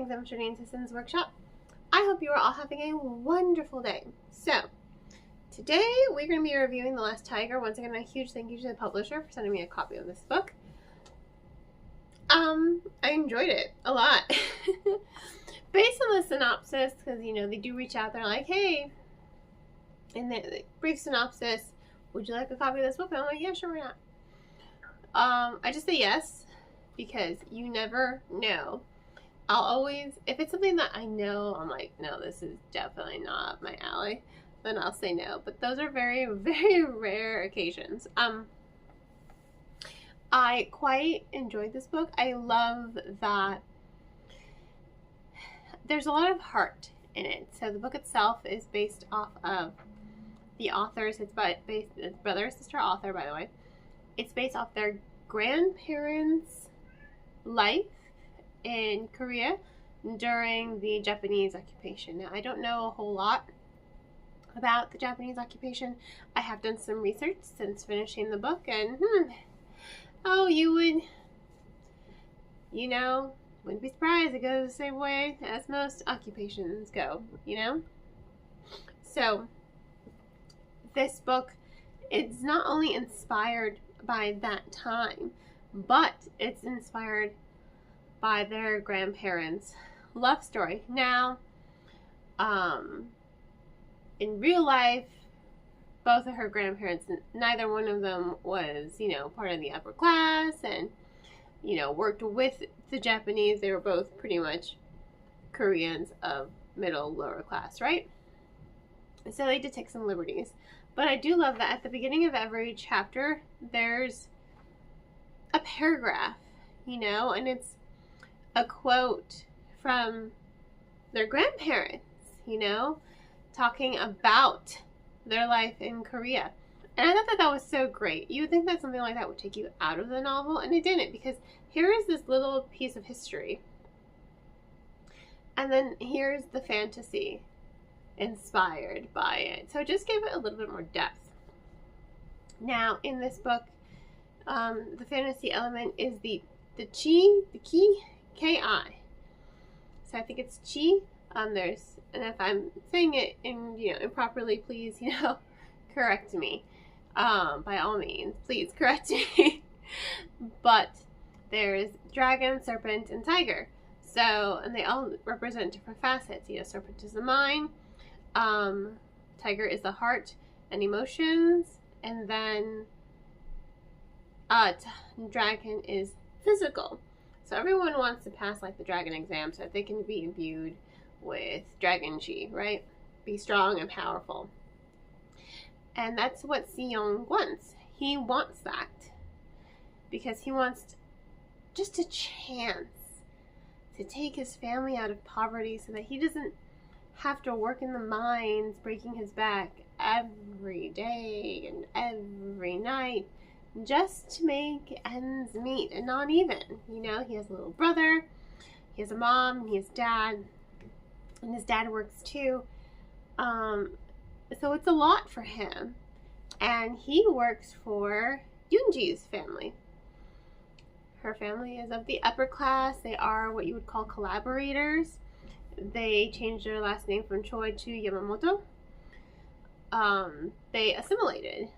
things. I'm Janine Sisson's workshop. I hope you are all having a wonderful day. So, today we're going to be reviewing The Last Tiger. Once again, a huge thank you to the publisher for sending me a copy of this book. I enjoyed it a lot. Based on the synopsis, because, you know, they do reach out, they're like, hey, in the brief synopsis, would you like a copy of this book? And I'm like, yeah, sure, why not? I just say yes, because you never know. I'll always, if it's something that I know, I'm like, no, this is definitely not up my alley, then I'll say no. But those are very, very rare occasions. I quite enjoyed this book. I love that there's a lot of heart in it. So the book itself is based off of the authors. It's brother and sister author, by the way. It's based off their grandparents' life in Korea during the Japanese occupation. Now, I don't know a whole lot about the Japanese occupation. I have done some research since finishing the book, and you wouldn't be surprised it goes the same way as most occupations go, you know? So, this book is not only inspired by that time, but it's inspired by their grandparents' love story. Now, in real life, both of her grandparents, neither one of them was, part of the upper class and, worked with the Japanese. They were both pretty much Koreans of middle, lower class, right? So they did take some liberties. But I do love that at the beginning of every chapter, there's a paragraph, and it's a quote from their grandparents, talking about their life in Korea. And I thought that was so great. You would think that something like that would take you out of the novel, and it didn't, because here is this little piece of history. And then here's the fantasy inspired by it. So it just gave it a little bit more depth. Now, in this book, the fantasy element is the ki, K-I. So I think it's chi. And if I'm saying it improperly, please, correct me. By all means, please correct me. But there's dragon, serpent, and tiger. So, and they all represent different facets. Serpent is the mind, tiger is the heart and emotions, and then dragon is physical. So everyone wants to pass like the dragon exam so that they can be imbued with dragon chi, right? Be strong and powerful. And that's what Seong wants. He wants that because he wants just a chance to take his family out of poverty so that he doesn't have to work in the mines, breaking his back every day and every night just to make ends meet, and not even. He has a little brother, he has a mom, and he has dad, and his dad works too. So it's a lot for him. And he works for Yoonji's family. Her family is of the upper class. They are what you would call collaborators. They changed their last name from Choi to Yamamoto. They assimilated,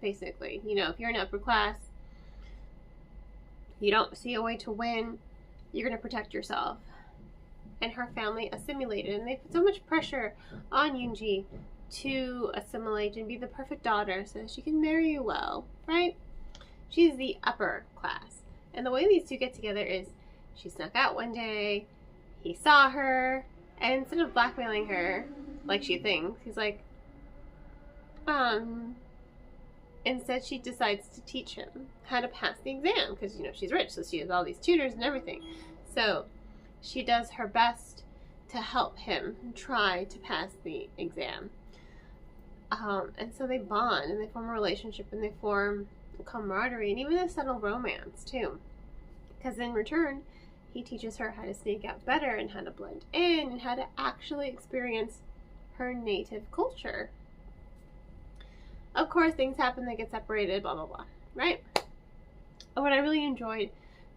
basically. If you're in upper class, you don't see a way to win, you're going to protect yourself. And her family assimilated, and they put so much pressure on Yoonji to assimilate and be the perfect daughter so that she can marry you well, right? She's the upper class. And the way these two get together is she snuck out one day, he saw her, and instead of blackmailing her like she thinks, he's like, instead she decides to teach him how to pass the exam because, she's rich, so she has all these tutors and everything. So she does her best to help him try to pass the exam. And so they bond and they form a relationship and they form camaraderie and even a subtle romance too. Because in return, he teaches her how to sneak out better and how to blend in and how to actually experience her native culture. Of course, things happen, they get separated, blah, blah, blah, right? What I really enjoyed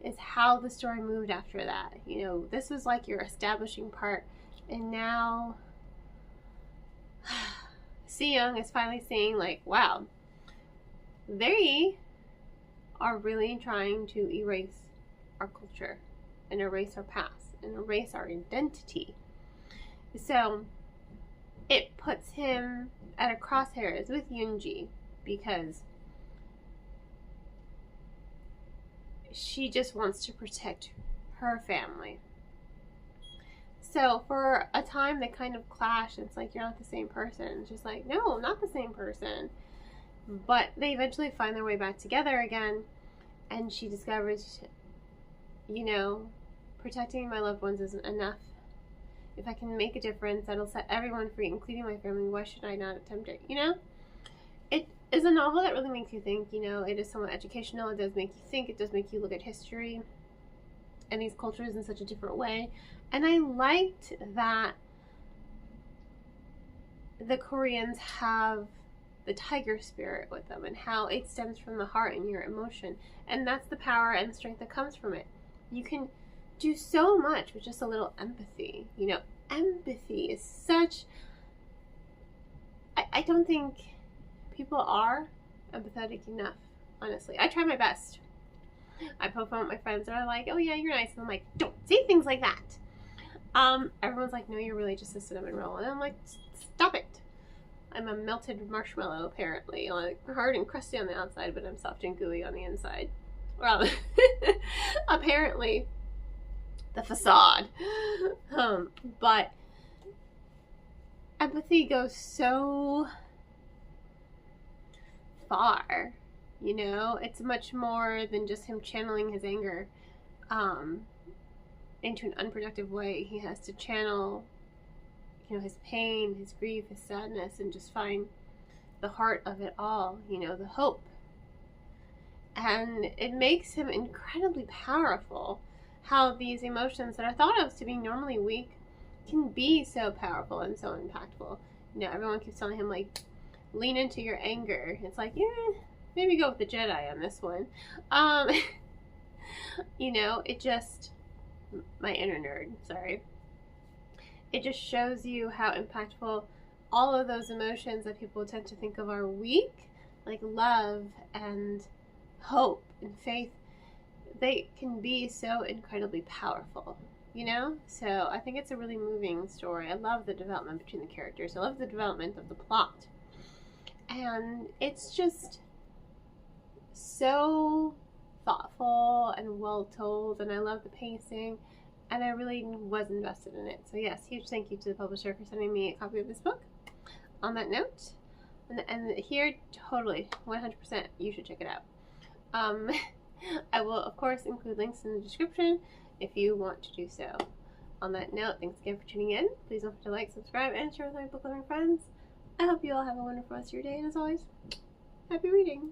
is how the story moved after that. You know, this was like your establishing part, and now Seo-young is finally seeing, like, wow, they are really trying to erase our culture and erase our past and erase our identity. So it puts him at a crosshairs with Yoonji because she just wants to protect her family. So for a time they kind of clash. It's like, you're not the same person. She's like, no, I'm not the same person. But they eventually find their way back together again, and she discovers, you know, protecting my loved ones isn't enough. If I can make a difference that'll set everyone free, including my family, why should I not attempt it, you know? It is a novel that really makes you think, you know. It is somewhat educational. It does make you think. It does make you look at history and these cultures in such a different way. And I liked that the Koreans have the tiger spirit with them, and how it stems from the heart and your emotion. And that's the power and strength that comes from it. You can do so much with just a little empathy. You know, empathy is such... I don't think people are empathetic enough, honestly. I try my best. I poke fun at my friends that are like, oh yeah, you're nice. And I'm like, don't say things like that. Everyone's like, no, you're really just a cinnamon roll. And I'm like, stop it. I'm a melted marshmallow, apparently. Like, hard and crusty on the outside, but I'm soft and gooey on the inside. Well, apparently, the facade. But empathy goes so far, you know? It's much more than just him channeling his anger into an unproductive way. He has to channel, you know, his pain, his grief, his sadness, and just find the heart of it all, you know, the hope. And it makes him incredibly powerful, how these emotions that are thought of to be normally weak can be so powerful and so impactful. You know, everyone keeps telling him, like, lean into your anger. It's like, yeah, maybe go with the Jedi on this one. You know, it just... my inner nerd, sorry. It just shows you how impactful all of those emotions that people tend to think of are weak, like love and hope and faith, they can be so incredibly powerful, you know? So I think it's a really moving story. I love the development between the characters. I love the development of the plot. And it's just so thoughtful and well told, and I love the pacing, and I really was invested in it. So yes, huge thank you to the publisher for sending me a copy of this book. On that note, and here, totally, 100%, you should check it out. I will, of course, include links in the description if you want to do so. On that note, thanks again for tuning in. Please don't forget to like, subscribe, and share with my book loving friends. I hope you all have a wonderful rest of your day, and as always, happy reading!